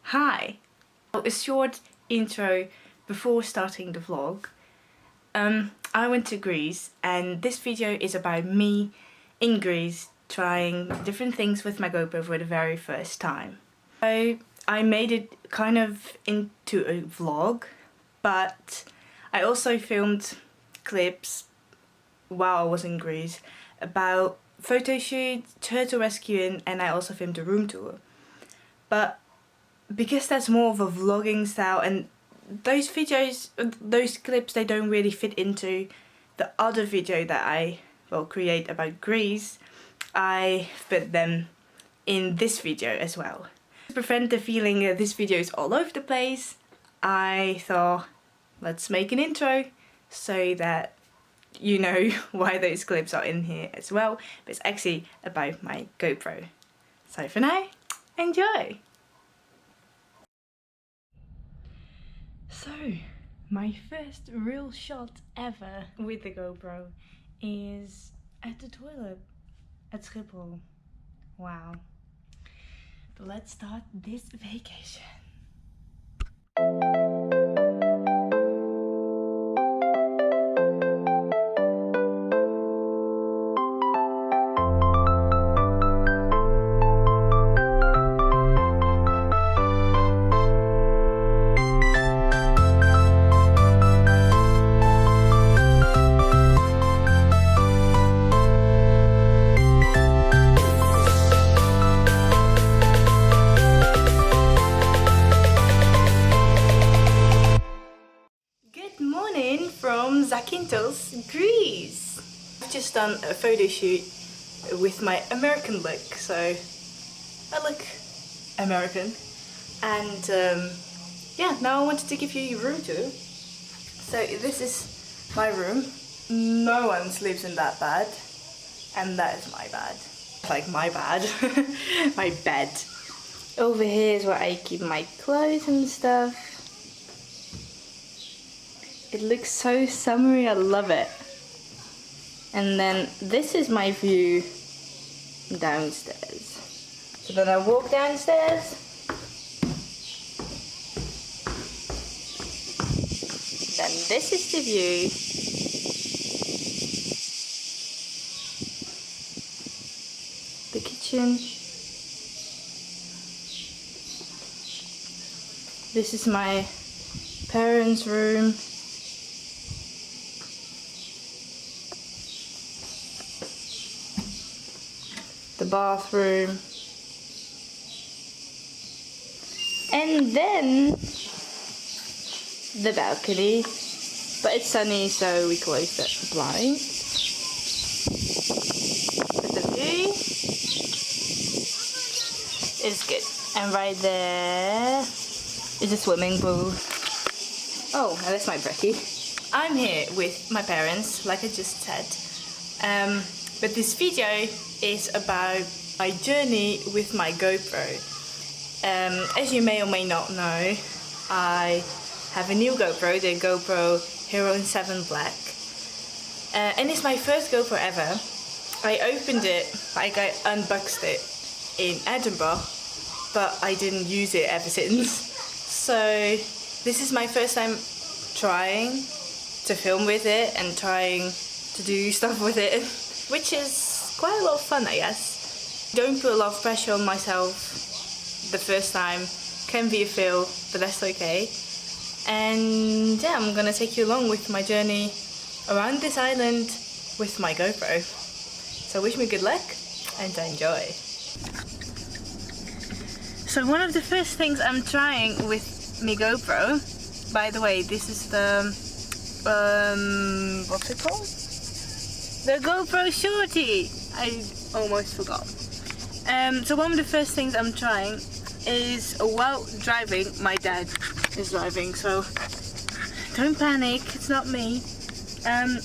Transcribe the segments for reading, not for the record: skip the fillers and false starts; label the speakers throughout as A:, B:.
A: Hi! A short intro before starting the vlog. I went to Greece and this video is about me in Greece trying different things with my GoPro for the very first time. So I made it kind of into a vlog, but I also filmed clips while I was in Greece about photo shoots, turtle rescuing, and I also filmed a room tour. But because that's more of a vlogging style and those videos, those clips, they don't really fit into the other video that I will create about Greece, I fit them in this video as well. To prevent the feeling that this video is all over the place, I thought let's make an intro so that you know why those clips are in here as well, but it's actually about my GoPro. So for now, enjoy! So, my first real shot ever with the GoPro is at the toilet at Schiphol. Wow. But let's start this vacation. From Zakynthos, Greece. I've just done a photo shoot with my American look, so I look American. And yeah, now I wanted to give you a room tour. So this is my room. No one sleeps in that bed, and that is my bed. Like my bed, my bed. Over here is where I keep my clothes and stuff. It looks so summery, I love it. And then this is my view downstairs. So then I walk downstairs. Then this is the view. The kitchen. This is my parents' room. The bathroom, and then the balcony, but it's sunny so we close the blind. But the view is good, and right there is a swimming pool. Oh, and that's my brekkie. I'm here with my parents, like I just said, but this video is about my journey with my GoPro. As you may or may not know, I have a new GoPro, the GoPro Hero 7 Black. And it's my first GoPro ever. I opened it, like I unboxed it in Edinburgh, but I didn't use it ever since. So this is my first time trying to film with it and trying to do stuff with it, which is quite a lot of fun, I guess. Don't put a lot of pressure on myself the first time. Can be a fail, but that's okay. And yeah, I'm gonna take you along with my journey around this island with my GoPro. So wish me good luck and enjoy. So one of the first things I'm trying with my GoPro, by the way, this is the what's it called? The GoPro Shorty! I almost forgot. So one of the first things I'm trying is, while driving, my dad is driving, so don't panic, it's not me. I'm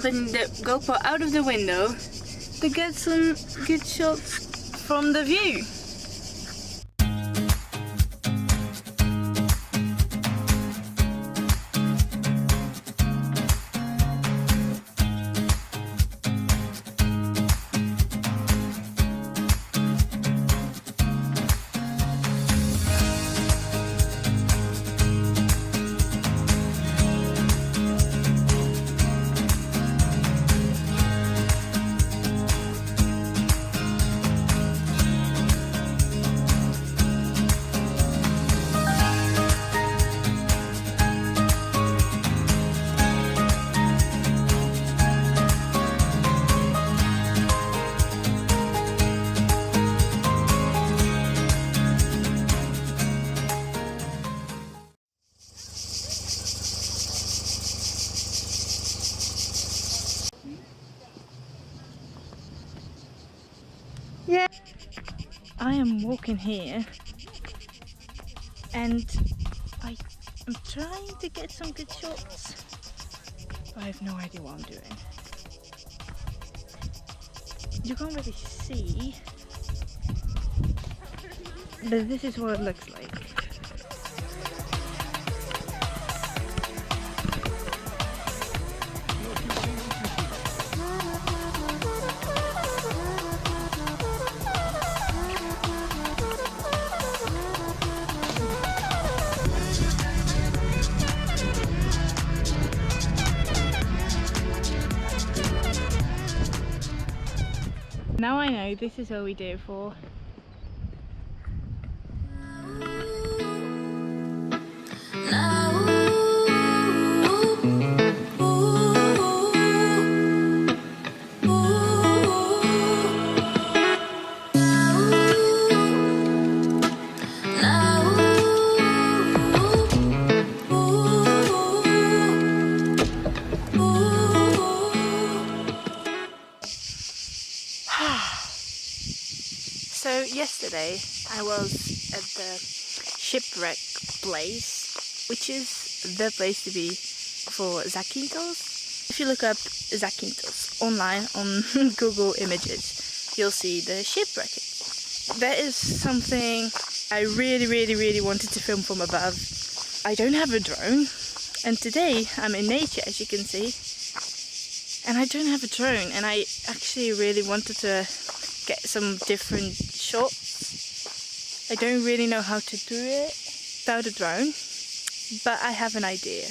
A: putting the GoPro out of the window to get some good shots from the view. walking here and I'm trying to get some good shots, but I have no idea what I'm doing. You can't really see, but this is what it looks like. Now I know this is what we do it for. So yesterday I was at the Shipwreck place, which is the place to be for Zakynthos. If you look up Zakynthos online on Google Images, you'll see the shipwreck. That is something I really wanted to film from above. I don't have a drone, and today I'm in nature, as you can see, and I don't have a drone, and I actually really wanted to get some different shots. I don't really know how to do it without a drone, but I have an idea.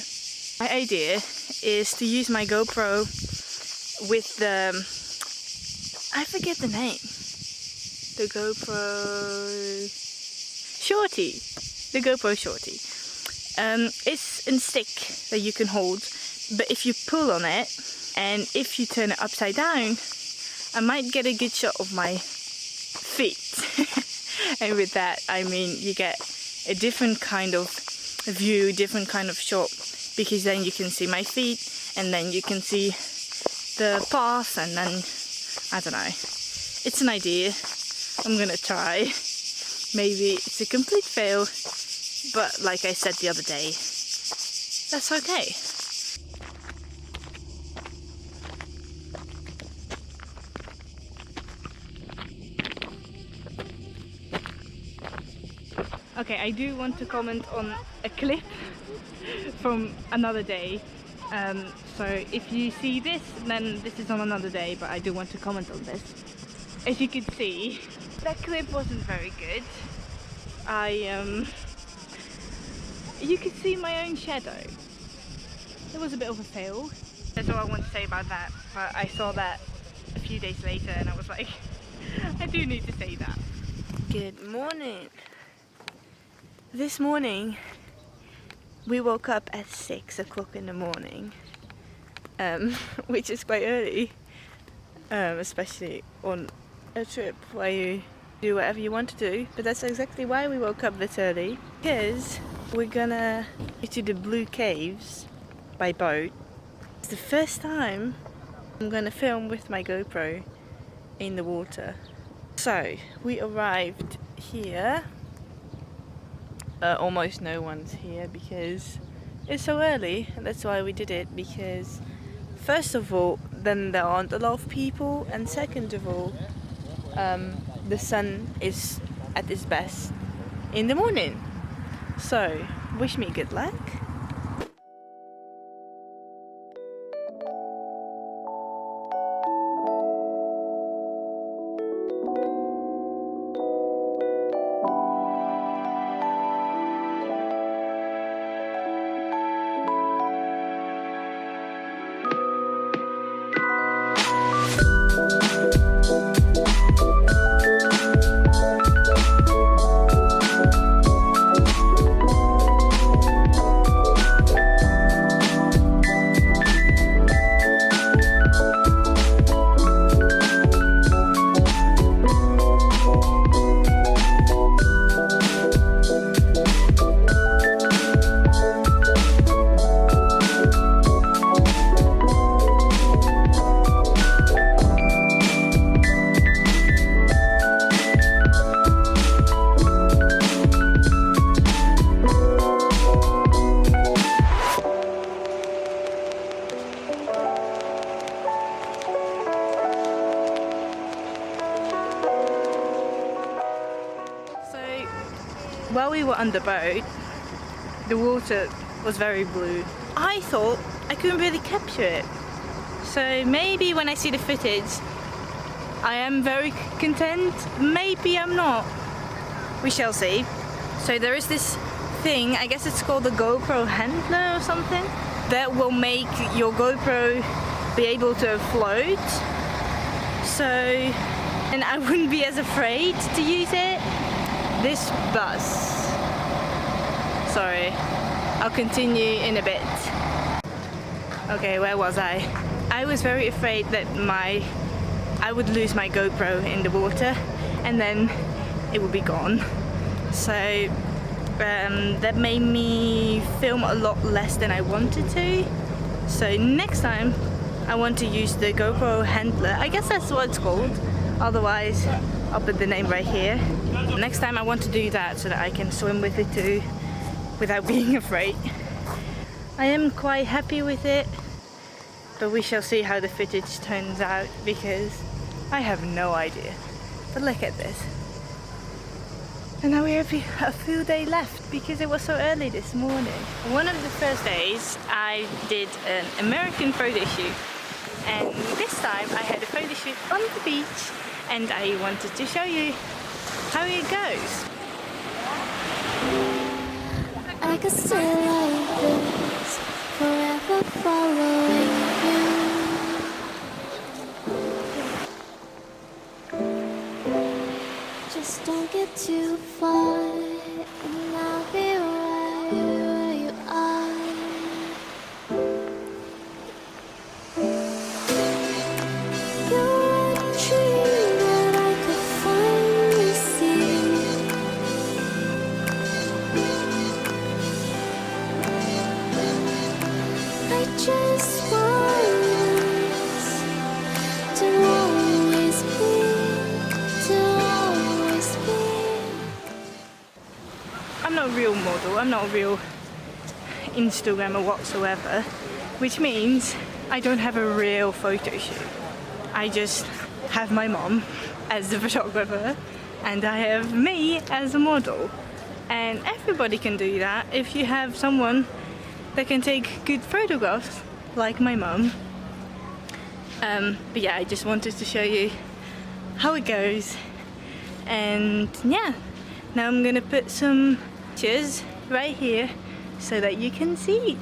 A: My idea is to use my GoPro with the, I forget the name, the GoPro Shorty. The GoPro Shorty. It's a stick that you can hold, but if you pull on it and if you turn it upside down, I might get a good shot of my feet. And with that I mean you get a different kind of view, different kind of shot, because then you can see my feet and then you can see the path, and then I don't know. It's an idea. I'm gonna try. Maybe it's a complete fail, but like I said the other day, that's okay. Okay, I do want to comment on a clip from another day. So if you see this, then this is on another day, but I do want to comment on this. As you can see, that clip wasn't very good. You could see my own shadow. It was a bit of a fail. That's all I want to say about that, but I saw that a few days later and I was like, I do need to say that. Good morning. This morning we woke up at 6 o'clock in the morning, which is quite early, especially on a trip where you do whatever you want to do. But that's exactly why we woke up this early, because we're gonna go to the Blue Caves by boat. It's the first time I'm gonna film with my GoPro in the water. So we arrived here. Almost no one's here because it's so early, and that's why we did it, because first of all then there aren't a lot of people, and second of all the sun is at its best in the morning. So wish me good luck. while we were on the boat, the water was very blue. I thought I couldn't really capture it. So maybe when I see the footage, I am very content. Maybe I'm not. We shall see. So there is this thing, I guess it's called a GoPro handler or something, that will make your GoPro be able to float. So, and I wouldn't be as afraid to use it. This bus. Sorry, I'll continue in a bit. Okay, where was I? I was very afraid that I would lose my GoPro in the water and then it would be gone. So that made me film a lot less than I wanted to. So next time I want to use the GoPro handler. I guess that's what it's called. Otherwise, I'll put the name right here. Next time I want to do that so that I can swim with it too without being afraid. I am quite happy with it, but we shall see how the footage turns out because I have no idea. But look at this. And now we have a full day left because it was so early this morning. One of the first days I did an American photo shoot, and this time I had a photo shoot on the beach and I wanted to show you how it goes.
B: I could stay like this, forever following you. Just don't get too far, and I'll be right where you are. You're a dream that I could finally see. I just want us to always be.
A: I'm not a real model, I'm not a real Instagrammer whatsoever, which means I don't have a real photo shoot. I just have my mom as the photographer and I have me as a model. And everybody can do that if you have someone that can take good photographs, like my mum. But yeah, I just wanted to show you how it goes. And yeah, now I'm gonna put some pictures right here so that you can see.